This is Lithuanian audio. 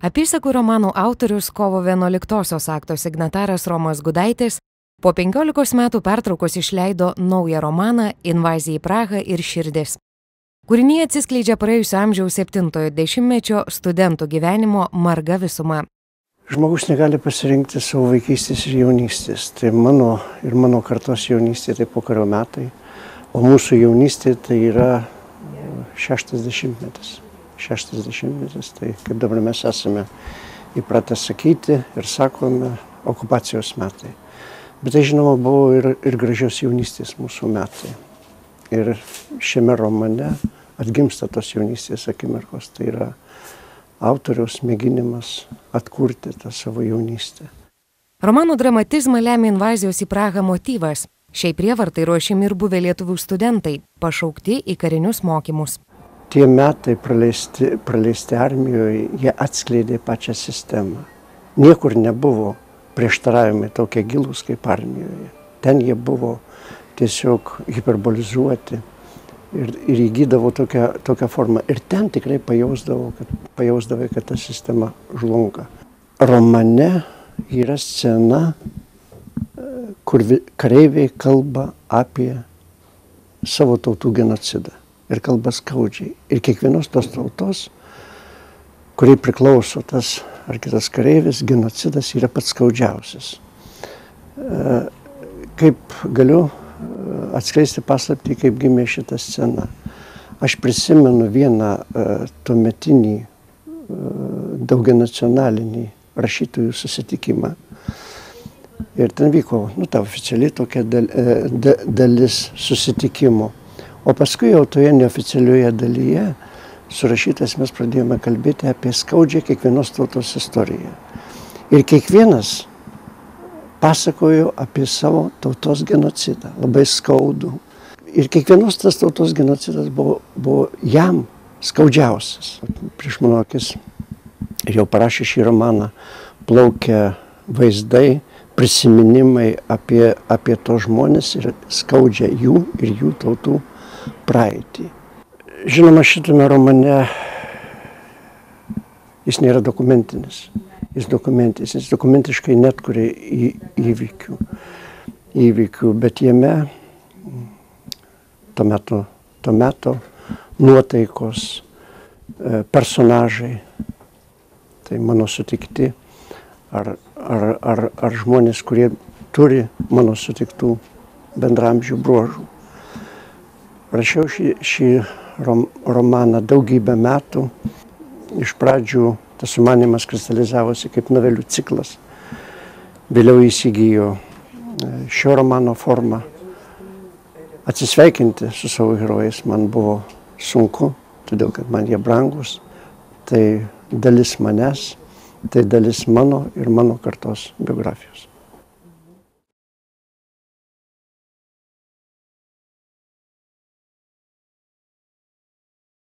Apysakų romanų autorius kovo 11-osios akto signataras Romas Gudaitis po 15 metų pertraukos išleido naują romaną Invazija į Prahą ir širdis. Kūrinyje atsiskleidžia praėjusio amžiaus 7-ojo dešimtmečio studentų gyvenimo marga visuma. Žmogus negali pasirinkti savo vaikystės ir jaunystės. Tai mano kartos jaunystė tai pokario metai, o mūsų jaunystė tai yra 60-metis. 60-metis, tai kaip dabar mes esame įpratę sakyti ir sakome okupacijos metai. Bet tai žinoma buvo ir gražios jaunystės mūsų metai. Ir šiame romane atgimsta tos jaunystės akimirkos, tai yra autoriaus mėginimas atkurti tą savo jaunystę. Romano dramatizmą lemia invazijos į Prahą motyvas. Šiai prievartai ruošiami ir buvę lietuvių studentai, pašaukti į karinius mokymus. Tie metai praleisti armijoje, jie atskleidė pačią sistemą. Niekur nebuvo prieštaravimai tokie gilūs kaip armijoje. Ten jie buvo tiesiog hiperbolizuoti ir įgydavo tokią formą. Ir ten tikrai pajausdavai, kad ta sistema žlunga. Romane yra scena, kur kareiviai kalba apie savo tautų genocidą. Ir kalba skaudžiai. Ir kiekvienos tos tautos, kuriai priklauso tas ar kitas kareivis, genocidas yra pats skaudžiausias. Kaip galiu atskleisti paslaptį, kaip gimė šita scena. Aš prisimenu vieną tuometinį daugianacionalinį rašytojų susitikimą. Ir ten vyko, ta oficialiai tokia dalis susitikimo. O paskui jau toje neoficialioje dalyje su rašytojais mes pradėjome kalbėti apie skaudžią kiekvienos tautos istoriją. Ir kiekvienas pasakojo apie savo tautos genocidą, labai skaudų. Ir kiekvienos tas tautos genocidas buvo jam skaudžiausias. Prieš mano akis ir jau parašė šį romaną plaukia vaizdai, prisiminimai apie tos žmonės ir skaudžia jų ir jų tautų praeitį. Žinoma, šitame romane jis nėra dokumentinis. Jis dokumentiškai netkuria įvykių, bet jame to meto nuotaikos, personažai, tai mano sutikti, ar žmonės, kurie turi mano sutiktų bendramžių bruožų. Rašiau šį romaną daugybę metų. Iš pradžių tas sumanymas kristalizavosi kaip novelių ciklas. Vėliau įsigijo šio romano formą. Atsisveikinti su savo herojais man buvo sunku, todėl kad man jie brangus. Tai dalis manęs, tai dalis mano ir mano kartos biografijos.